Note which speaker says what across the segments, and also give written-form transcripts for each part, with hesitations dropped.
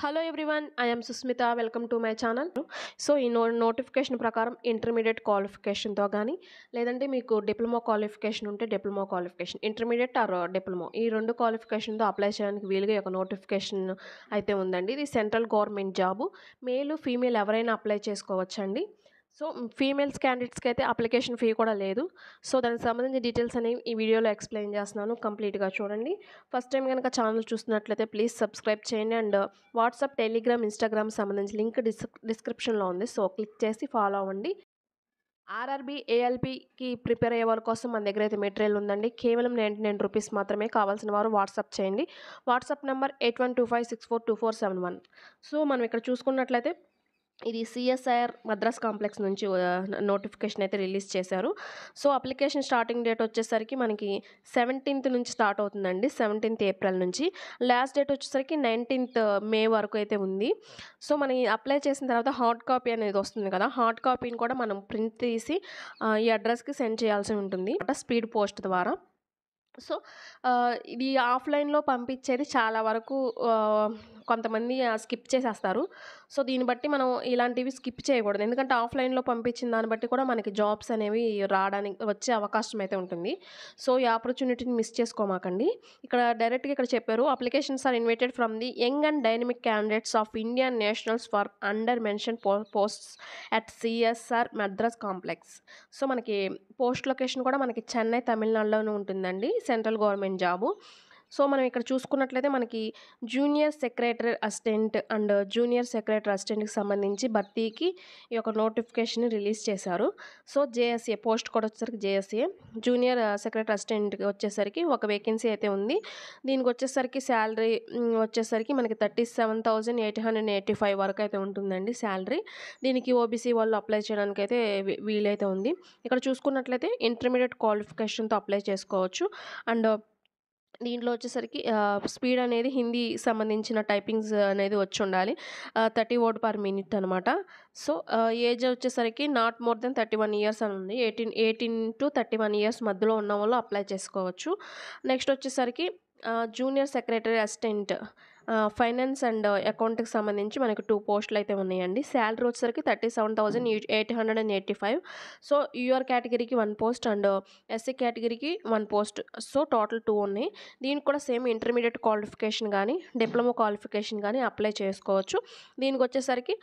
Speaker 1: Hello everyone, I am Susmita. Welcome to my channel. So ఈ notification ప్రకారం intermediate క్వాలిఫికేషన్తో కానీ లేదంటే మీకు డిప్లొమా క్వాలిఫికేషన్ ఉంటే diploma qualification, intermediate or diploma ఈ రెండు క్వాలిఫికేషన్తో అప్లై చేయడానికి వీలుగా ఒక నోటిఫికేషన్ అయితే ఉందండి. ఇది సెంట్రల్ గవర్నమెంట్ జాబు. మేలు ఫీమేల్ ఎవరైనా అప్లై చేసుకోవచ్చండి. సో ఫీమేల్స్ క్యాండిడేట్స్కి అయితే అప్లికేషన్ ఫీ కూడా లేదు. సో దానికి సంబంధించిన డీటెయిల్స్ అనేవి ఈ వీడియోలో ఎక్స్ప్లెయిన్ చేస్తున్నాను. కంప్లీట్గా చూడండి. ఫస్ట్ టైం కనుక ఛానల్ చూస్తున్నట్లయితే ప్లీజ్ సబ్స్క్రైబ్ చేయండి. అండ్ వాట్సాప్, టెలిగ్రామ్, ఇన్స్టాగ్రామ్ సంబంధించి లింక్ డిస్క్రిప్షన్లో ఉంది. సో క్లిక్ చేసి ఫాలో అవ్వండి. ఆర్ఆర్బీ, ఏఎల్పీకి ప్రిపేర్ అయ్యే వాళ్ళ కోసం మన దగ్గర అయితే మెటీరియల్ ఉందండి. కేవలం 99 రూపీస్ మాత్రమే. కావాల్సిన వారు వాట్సాప్ చేయండి. WhatsApp number 8125642471. సో మనం ఇక్కడ చూసుకున్నట్లయితే ఇది సిఎస్ఐఆర్ మద్రాస్ కాంప్లెక్స్ నుంచి నోటిఫికేషన్ అయితే రిలీజ్ చేశారు. సో అప్లికేషన్ స్టార్టింగ్ డేట్ వచ్చేసరికి మనకి 17th నుంచి స్టార్ట్ అవుతుందండి. 17th ఏప్రిల్ నుంచి. లాస్ట్ డేట్ వచ్చేసరికి 19th మే వరకు అయితే ఉంది. సో మనం అప్లై చేసిన తర్వాత హార్డ్ కాపీ అనేది వస్తుంది కదా, హార్డ్ కాపీని కూడా మనం ప్రింట్ తీసి ఈ అడ్రస్కి సెండ్ చేయాల్సి ఉంటుంది స్పీడ్ పోస్ట్ ద్వారా. సో ఇది ఆఫ్లైన్లో పంపించేది చాలా వరకు కొంతమంది స్కిప్ చేసేస్తారు. సో దీన్ని బట్టి మనం ఇలాంటివి స్కిప్ చేయకూడదు. ఎందుకంటే ఆఫ్లైన్లో పంపించిన దాన్ని బట్టి కూడా మనకి జాబ్స్ అనేవి రావడానికి వచ్చే అవకాశం అయితే ఉంటుంది. సో ఈ ఆపర్చునిటీని మిస్ చేసుకోమాకండి. ఇక్కడ డైరెక్ట్గా ఇక్కడ చెప్పారు, applications are invited from the young and dynamic candidates of Indian nationals for under mention posts at CSR Madras complex. So మనకి పోస్ట్ లొకేషన్ కూడా మనకి చెన్నై, తమిళనాడులోనే ఉంటుందండి. Central government job. సో మనం ఇక్కడ చూసుకున్నట్లయితే మనకి junior secretary assistant and junior secretary అసిస్టెంట్కి సంబంధించి భర్తీకి ఈ యొక్క నోటిఫికేషన్ రిలీజ్ చేశారు. సో జేఎస్ఏ పోస్ట్ కూడా వచ్చేసరికి జేఎస్ఏ జూనియర్ సెక్రటరీ అసిస్టెంట్కి వచ్చేసరికి ఒక వేకెన్సీ అయితే ఉంది. దీనికి వచ్చేసరికి శాలరీ వచ్చేసరికి మనకి 37,885 వరకు అయితే ఉంటుందండి శాలరీ. దీనికి ఓబీసీ వాళ్ళు అప్లై చేయడానికి అయితే వీలైతే ఉంది. ఇక్కడ చూసుకున్నట్లయితే ఇంటర్మీడియట్ క్వాలిఫికేషన్తో అప్లై చేసుకోవచ్చు. అండ్ దీంట్లో వచ్చేసరికి స్పీడ్ అనేది హిందీ సంబంధించిన టైపింగ్స్ అనేది వచ్చి ఉండాలి. 30 వర్డ్ పర్ మినిట్ అనమాట. సో ఏజ్ వచ్చేసరికి నాట్ మోర్ దెన్ 31 ఇయర్స్ అని ఉంది. 18 to 31 ఇయర్స్ మధ్యలో ఉన్న వాళ్ళు అప్లై చేసుకోవచ్చు. నెక్స్ట్ వచ్చేసరికి junior secretary assistant finance and అకౌంట్కి సంబంధించి మనకి 2 పోస్టులు అయితే ఉన్నాయండి. శాలరీ వచ్చేసరికి 37,885. సో యూఆర్ కేటగిరీకి 1 పోస్ట్ అండ్ ఎస్సీ కేటగిరీకి 1 పోస్ట్. సో టోటల్ 2 ఉన్నాయి. దీనికి కూడా సేమ్ ఇంటర్మీడియట్ క్వాలిఫికేషన్ కానీ డిప్లొమా క్వాలిఫికేషన్ కానీ అప్లై చేసుకోవచ్చు. దీనికి వచ్చేసరికి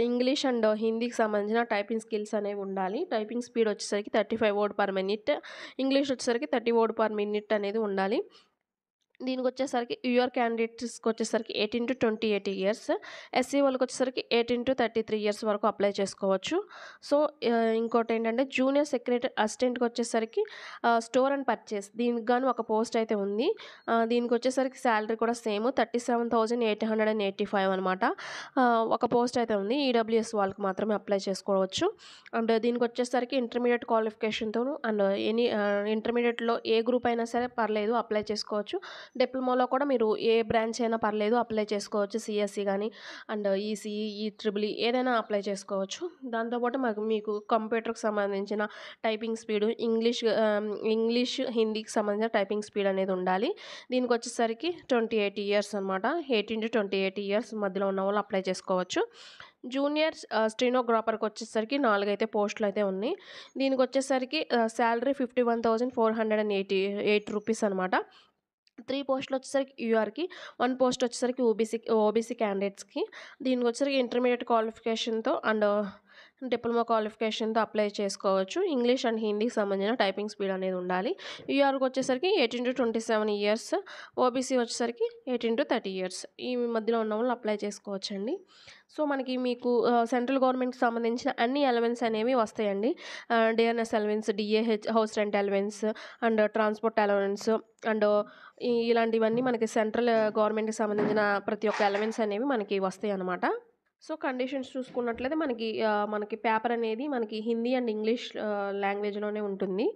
Speaker 1: ఇంగ్లీష్ అండ్ హిందీకి సంబంధించిన టైపింగ్ స్కిల్స్ అనేవి ఉండాలి. టైపింగ్ స్పీడ్ వచ్చేసరికి 35 వర్డ్ పర్ మినిట్, ఇంగ్లీష్ వచ్చేసరికి 30 వర్డ్ పర్ మినిట్ అనేది ఉండాలి. దీనికి వచ్చేసరికి యూఆర్ క్యాండిడేట్స్కి వచ్చేసరికి 18 to 28 ఇయర్స్, ఎస్సీ వాళ్ళకి వచ్చేసరికి 18 to 33 ఇయర్స్ వరకు అప్లై చేసుకోవచ్చు. సో ఇంకోటి ఏంటంటే జూనియర్ సెక్రటరీ అసిస్టెంట్కి వచ్చేసరికి స్టోర్ అండ్ పర్చేస్ దీనికి గాను ఒక పోస్ట్ అయితే ఉంది. దీనికి వచ్చేసరికి శాలరీ కూడా సేమ్ 37,885 అనమాట. ఒక పోస్ట్ అయితే ఉంది. ఈడబ్ల్యూఎస్ వాళ్ళకి మాత్రమే అప్లై చేసుకోవచ్చు. అండ్ దీనికి వచ్చేసరికి ఇంటర్మీడియట్ క్వాలిఫికేషన్తోను అండ్ ఇంటర్మీడియట్లో ఏ గ్రూప్ అయినా సరే పర్లేదు అప్లై చేసుకోవచ్చు. డిప్లొమాలో కూడా మీరు ఏ బ్రాంచ్ అయినా పర్లేదు అప్లై చేసుకోవచ్చు. సిఎస్సి కానీ అండ్ ఈసీఈ, ఈట్రిబుల్ ఏదైనా అప్లై చేసుకోవచ్చు. దాంతోపాటు మీకు కంప్యూటర్కి సంబంధించిన టైపింగ్ స్పీడు, ఇంగ్లీష్ హిందీకి సంబంధించిన టైపింగ్ స్పీడ్ అనేది ఉండాలి. దీనికి వచ్చేసరికి 28 ఇయర్స్ అనమాట. 18 to 28 ఇయర్స్ మధ్యలో ఉన్న వాళ్ళు అప్లై చేసుకోవచ్చు. జూనియర్ స్టెనోగ్రాఫర్కి వచ్చేసరికి 4 అయితే పోస్టులు అయితే ఉన్నాయి. దీనికి వచ్చేసరికి శాలరీ 51,488 రూపీస్ అనమాట. 3 పోస్టులు వచ్చేసరికి యూఆర్కి, 1 పోస్ట్ వచ్చేసరికి ఓబీసీ క్యాండిడేట్స్కి. దీనికి వచ్చేసరికి ఇంటర్మీడియట్ క్వాలిఫికేషన్తో అండ్ డిప్లొమా క్వాలిఫికేషన్తో అప్లై చేసుకోవచ్చు. ఇంగ్లీష్ అండ్ హిందీకి సంబంధించిన టైపింగ్ స్పీడ్ అనేది ఉండాలి. యూఆర్కి వచ్చేసరికి 18 to 27 ఇయర్స్, ఓబీసీ వచ్చేసరికి 18 to 30 ఇయర్స్ ఈ మధ్యలో ఉన్న వాళ్ళు అప్లై చేసుకోవచ్చండి. సో మీకు సెంట్రల్ గవర్నమెంట్కి సంబంధించిన అన్ని అలవెన్స్ అనేవి వస్తాయండి. DNS allowance, DAH, house rent allowance and transport allowance and ఇలాంటివన్నీ మనకి సెంట్రల్ గవర్నమెంట్కి సంబంధించిన ప్రతి ఒక్క అలవెన్స్ అనేవి మనకి వస్తాయి అన్నమాట. సో కండిషన్స్ చూసుకున్నట్లయితే మనకి పేపర్ అనేది మనకి హిందీ అండ్ ఇంగ్లీష్ లాంగ్వేజ్లోనే ఉంటుంది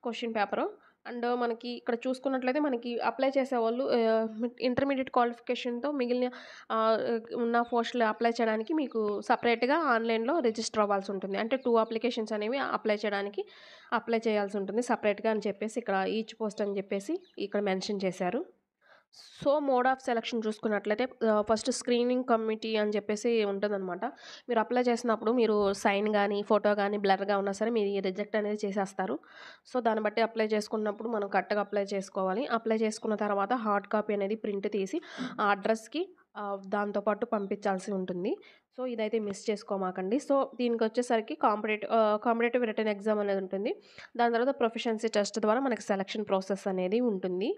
Speaker 1: క్వశ్చన్ పేపరు. అండ్ మనకి ఇక్కడ చూసుకున్నట్లయితే మనకి అప్లై చేసేవాళ్ళు ఇంటర్మీడియట్ క్వాలిఫికేషన్తో మిగిలిన ఉన్న పోస్టులు అప్లై చేయడానికి మీకు సపరేట్గా ఆన్లైన్లో రిజిస్టర్ అవ్వాల్సి ఉంటుంది. అంటే 2 అప్లికేషన్స్ అనేవి అప్లై చేయాల్సి ఉంటుంది సపరేట్గా అని చెప్పేసి ఇక్కడ ఈచ్ పోస్ట్ అని చెప్పేసి ఇక్కడ మెన్షన్ చేశారు. సో, మోడ్ ఆఫ్ సెలక్షన్ చూసుకున్నట్లయితే ఫస్ట్ స్క్రీనింగ్ కమిటీ అని చెప్పేసి ఉంటదనమాట. మీరు అప్లై చేసినప్పుడు మీరు సైన్ గానీ, ఫోటో గానీ బ్లర్‌గా ఉన్నా సరే మీరు రిజెక్ట్ అనేది చేసేస్తారు. సో, దాన్ని బట్టి అప్లై చేసుకున్నప్పుడు మనం కరెక్ట్‌గా అప్లై చేసుకోవాలి. అప్లై చేసుకున్న తర్వాత హార్డ్ కాపీ అనేది ప్రింట్ తీసి ఆ అడ్రస్‌కి దాంతో పాటు పంపించాల్సి ఉంటుంది. సో, ఇదైతే మిస్ చేసుకోమాకండి. సో, దీనికొచ్చేసరికి కాంపిటేటివ్ రిటన్ ఎగ్జామ్ అనేది ఉంటుంది. దాని తర్వాత ప్రొఫిషియన్సీ టెస్ట్ ద్వారా మనకి సెలక్షన్ ప్రాసెస్ అనేది ఉంటుంది.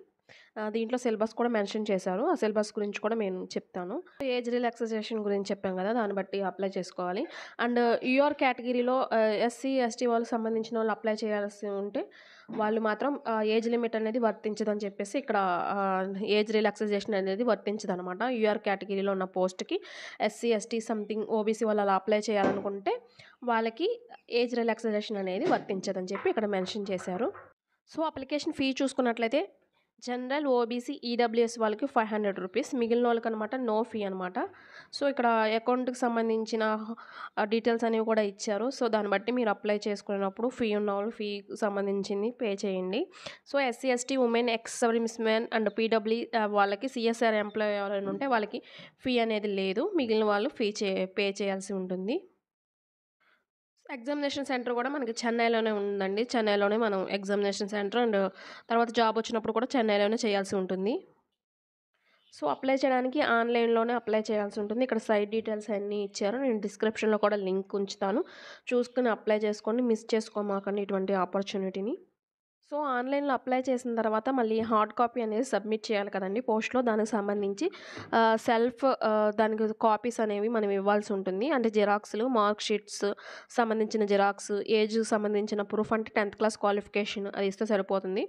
Speaker 1: దీంట్లో సిలబస్ కూడా మెన్షన్ చేశారు. ఆ సిలబస్ గురించి కూడా నేను చెప్తాను. ఏజ్ రిలాక్సేషన్ గురించి చెప్పాం కదా! దాన్ని బట్టి అప్లై చేసుకోవాలి. అండ్ యూఆర్ కేటగిరీలో ఎస్సీ, ఎస్టీ వాళ్ళకి సంబంధించిన వాళ్ళు అప్లై చేయాల్సి ఉంటే వాళ్ళు మాత్రం ఏజ్ లిమిట్ అనేది వర్తించదని చెప్పేసి ఇక్కడ ఏజ్ రిలాక్సేషన్ అనేది వర్తించదనమాట. యూఆర్ కేటగిరీలో ఉన్న పోస్ట్‌కి ఎస్సీ, ఎస్టీ సంథింగ్ ఓబీసీ వాళ్ళు అలా అప్లై చేయాలనుకుంటే వాళ్ళకి ఏజ్ రిలాక్సేషన్ అనేది వర్తించదని చెప్పి ఇక్కడ మెన్షన్ చేశారు. సో, అప్లికేషన్ ఫీ చూసుకున్నట్లయితే జనరల్, ఓబీసీ, ఈడబ్ల్యూఎస్ వాళ్ళకి ₹500 మిగిలినోళ్ళకనమాట నో ఫీ అనమాట. సో, ఇక్కడ అకౌంట్‌కి సంబంధించిన డీటెయిల్స్ అనేవి కూడా ఇచ్చారు. సో, దాన్ని బట్టి మీరు అప్లై చేసుకునేటప్పుడు ఫీ ఉన్నవాళ్ళు ఫీకి సంబంధించింది పే చేయండి. So, SC, ST, women, ex service men and PW వాళ్ళకి సిఎస్ఆర్ ఎంప్లాయీ ఎవరైనా ఉంటే వాళ్ళకి ఫీ అనేది లేదు. మిగిలిన వాళ్ళు పే చేయాల్సి ఉంటుంది. ఎగ్జామినేషన్ సెంటర్ కూడా మనకి చెన్నైలోనే ఉందండి. చెన్నైలోనే మనం ఎగ్జామినేషన్ సెంటర్ అండ్ తర్వాత జాబ్ వచ్చినప్పుడు కూడా చెన్నైలోనే చేయాల్సి ఉంటుంది. సో, అప్లై చేయడానికి ఆన్‌లైన్‌లోనే అప్లై చేయాల్సి ఉంటుంది. ఇక్కడ సైట్ డీటెయిల్స్ అన్నీ ఇచ్చారు. నేను డిస్క్రిప్షన్‌లో కూడా లింక్ ఉంచుతాను. చూసుకొని అప్లై చేసుకోండి. మిస్ చేసుకోమాకండి ఇటువంటి ఆపర్చునిటీని. సో, ఆన్‌లైన్‌లో అప్లై చేసిన తర్వాత మళ్ళీ హార్డ్ కాపీ అనేది సబ్మిట్ చేయాలి కదండీ పోస్ట్‌లో. దానికి సంబంధించి దానికి కాపీస్ అనేవి మనం ఇవ్వాల్సి ఉంటుంది. అంటే జిరాక్స్‌లు, మార్క్ షీట్స్ సంబంధించిన జిరాక్స్, ఏజ్‌కి సంబంధించిన ప్రూఫ్ అంటే 10థ్ క్లాస్ క్వాలిఫికేషన్ అది ఇస్తే సరిపోతుంది.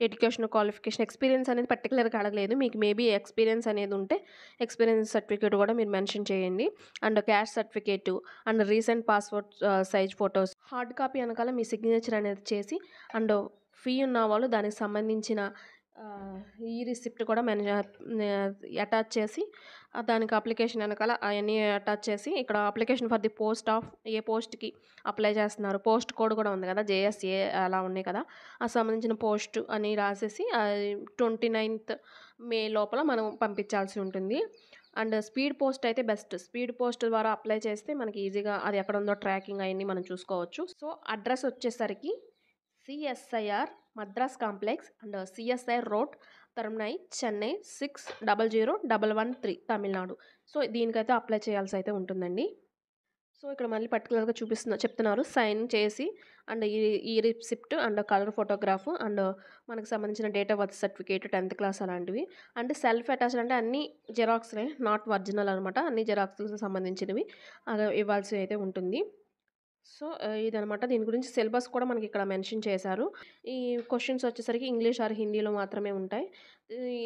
Speaker 1: ఎడ్యుకేషనల్ క్వాలిఫికేషన్, ఎక్స్‌పీరియన్స్ అనేది పర్టిక్యులర్‌గా అడగలేదు. మీకు మేబీ ఎక్స్‌పీరియన్స్ అనేది ఉంటే ఎక్స్‌పీరియన్స్ సర్టిఫికేట్ కూడా మీరు మెన్షన్ చేయండి. And caste certificate and recent passport size photos. Hard copy ఎనకాల మీ సిగ్నేచర్ అనేది చేసి అండ్ ఫీ ఉన్నవాళ్ళు దానికి సంబంధించిన ఈ రిసిప్ట్ కూడా అటాచ్ చేసి దానికి అప్లికేషన్ వెనకాల అవన్నీ అటాచ్ చేసి ఇక్కడ application for the post of ఏ పోస్ట్‌కి అప్లై చేస్తున్నారు. పోస్ట్ కోడ్ కూడా ఉంది కదా! జేఎస్ఏ అలా ఉన్నాయి కదా! ఆ సంబంధించిన పోస్ట్ అని రాసేసి 29th మే లోపల మనం పంపించాల్సి ఉంటుంది. అండ్ స్పీడ్ పోస్ట్ అయితే బెస్ట్. స్పీడ్ పోస్ట్ ద్వారా అప్లై చేస్తే మనకి ఈజీగా అది ఎక్కడుందో ట్రాకింగ్ అయన్నీ మనం చూసుకోవచ్చు. సో, అడ్రస్ వచ్చేసరికి CSIR Madras complex and CSI road, Taramani, Chennai 600113 Tamil Nadu. So, దీనికైతే అప్లై చేయాల్సి అయితే ఉంటుందండి. సో, ఇక్కడ మళ్ళీ పర్టిక్యులర్‌గా చెప్తున్నారు సైన్ చేసి అండ్ ఈ receipt and colour photograph and మనకు సంబంధించిన డేట్ ఆఫ్ బర్త్ సర్టిఫికేట్ 10థ్ క్లాస్ అలాంటివి. అంటే సెల్ఫ్ అటాచ్డ్ అంటే అన్నీ జిరాక్స్‌లే నాట్ ఒరిజినల్ అనమాట. అన్ని జిరాక్స్‌కి సంబంధించినవి ఇవ్వాల్సి అయితే ఉంటుంది. సో, ఇదనమాట. దీని గురించి సిలబస్ కూడా మనకిక్కడ మెన్షన్ చేశారు. ఈ క్వెషన్స్ వచ్చేసరికి ఇంగ్లీష్ ఆర్ హిందీలో మాత్రమే ఉంటాయి.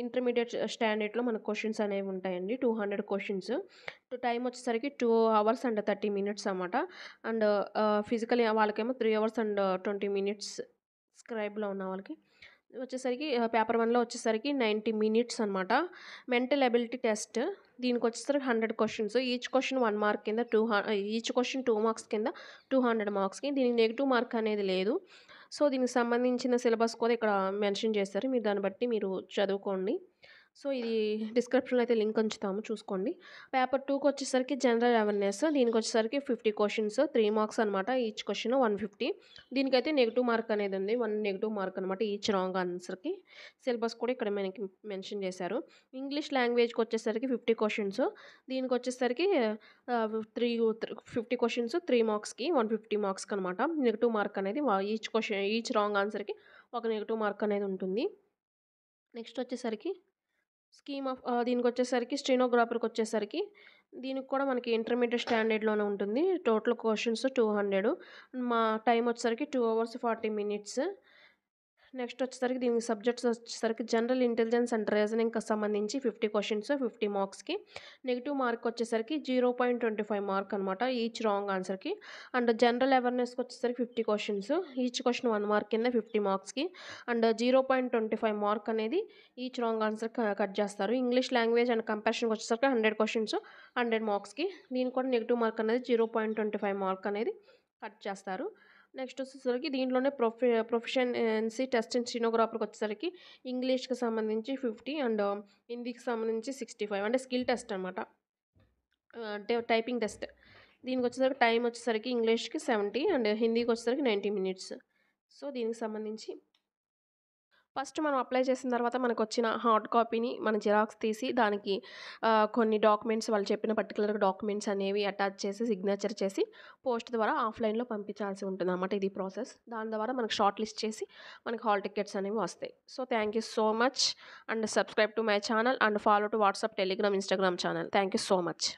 Speaker 1: ఇంటర్మీడియేట్ స్టాండర్డ్‌లో మనకు క్వెషన్స్ అనేవి ఉంటాయండి. 200 క్వెషన్స్. టైమ్ వచ్చేసరికి 2 అవర్స్ అండ్ 30 మినిట్స్ అనమాట. అండ్ ఫిజికల్ వాళ్ళకేమో 3 అవర్స్ అండ్ 20 మినిట్స్ స్క్రైబ్‌లో ఉన్న వాళ్ళకి. వచ్చేసరికి పేపర్ 1లో వచ్చేసరికి 90 మినిట్స్ అనమాట. మెంటల్ ఎబిలిటీ టెస్ట్ దీనికొచ్చేసరికి 100 క్వెషన్స్. ఈచ్ క్వెషన్ 1 మార్క్ కింద ఈచ్ క్వెషన్ 2 మార్క్స్ కింద 200 మార్క్స్‌కి. దీనికి నెగెటివ్ మార్క్ అనేది లేదు. సో, దీనికి సంబంధించిన సిలబస్ కూడా ఇక్కడ మెన్షన్ చేశారు. మీరు దాన్ని బట్టి మీరు చదువుకోండి. సో, ఇది డిస్క్రిప్షన్‌లో అయితే లింక్ ఉంచుతాము చూసుకోండి. పేపర్ 2కొచ్చేసరికి జనరల్ అవేర్‌నెస్ దీనికొచ్చేసరికి 50 క్వెషన్స్ 3 మార్క్స్ అనమాట. Each question 150. దీనికైతే నెగెటివ్ మార్క్ అనేది ఉంది. 1 నెగెటివ్ మార్క్ అనమాట ఈచ్ రాంగ్ ఆన్సర్‌కి. సిలబస్ కూడా ఇక్కడ మనకి మెన్షన్ చేశారు. ఇంగ్లీష్ లాంగ్వేజ్‌కొచ్చేసరికి 50 క్వెషన్స్. దీనికొచ్చేసరికి 50 క్వెషన్స్ 3 మార్క్స్‌కి 150 మార్క్స్‌కనమాట. నెగెటివ్ మార్క్ అనేది ఈచ్ రాంగ్ ఆన్సర్‌కి ఒక నెగెటివ్ మార్క్ అనేది ఉంటుంది. నెక్స్ట్ వచ్చేసరికి దీనికొచ్చేసరికి స్టెనోగ్రాఫర్‌కొచ్చేసరికి దీనికి కూడా మనకి ఇంటర్మీడియేట్ స్టాండర్డ్‌లోనే ఉంటుంది. Total questions 200. మా టైమ్ వచ్చేసరికి 2 అవర్స్ 40 మినిట్స్. నెక్స్ట్ వచ్చేసరికి దీనికి సబ్జెక్ట్స్ వచ్చేసరికి జనరల్ ఇంటెలిజెన్స్ అండ్ రీజనింగ్‌కి సంబంధించి 50 క్వెషన్స్ 50 మార్క్స్‌కి. నెగెటివ్ మార్క్ వచ్చేసరికి 0.25 మార్క్ అనమాట ఈచ్ రాంగ్ ఆన్సర్‌కి. అండ్ జనరల్ అవేర్‌నెస్‌కి వచ్చేసరికి 50 క్వెషన్స్. ఈచ్ క్వెషన్ 1 మార్క్ కింద 50 మార్క్స్‌కి. అండ్ 0.25 మార్క్ అనేది ఈచ్ రాంగ్ ఆన్సర్ కట్ చేస్తారు. ఇంగ్లీష్ లాంగ్వేజ్ అండ్ కంపారిజన్‌కి వచ్చేసరికి 100 క్వెషన్స్ 100 మార్క్స్‌కి. దీనికి కూడా నెగెటివ్ మార్క్ అనేది 0.25 మార్క్ అనేది కట్ చేస్తారు. నెక్స్ట్ వచ్చేసరికి దీంట్లోనే ప్రొఫిషియన్సీ టెస్ట్ ఇన్ స్టెనోగ్రాఫర్‌కి వచ్చేసరికి ఇంగ్లీష్‌కి సంబంధించి 50 అండ్ హిందీకి సంబంధించి 65 అంటే స్కిల్ టెస్ట్ అనమాట. అంటే టైపింగ్ టెస్ట్. దీనికొచ్చేసరికి టైమ్ వచ్చేసరికి ఇంగ్లీష్‌కి 70 అండ్ హిందీకి వచ్చేసరికి 90 మినిట్స్. సో, దీనికి సంబంధించి ఫస్ట్ మనం అప్లై చేసిన తర్వాత మనకొచ్చిన హార్డ్ కాపీని మనం జిరాక్స్ తీసి దానికి కొన్ని డాక్యుమెంట్స్ వాళ్ళు చెప్పిన పర్టిక్యులర్ డాక్యుమెంట్స్ అనేవి అటాచ్ చేసి సిగ్నేచర్ చేసి పోస్ట్ ద్వారా ఆఫ్‌లైన్‌లో పంపించాల్సి ఉంటుందన్నమాట. ఇది ప్రాసెస్. దాని ద్వారా మనకు షార్ట్ లిస్ట్ చేసి మనకి హాల్ టికెట్స్ అనేవి వస్తాయి. So, thank you so much and subscribe to my channel and follow to WhatsApp, Telegram, Instagram channel. Thank you so much.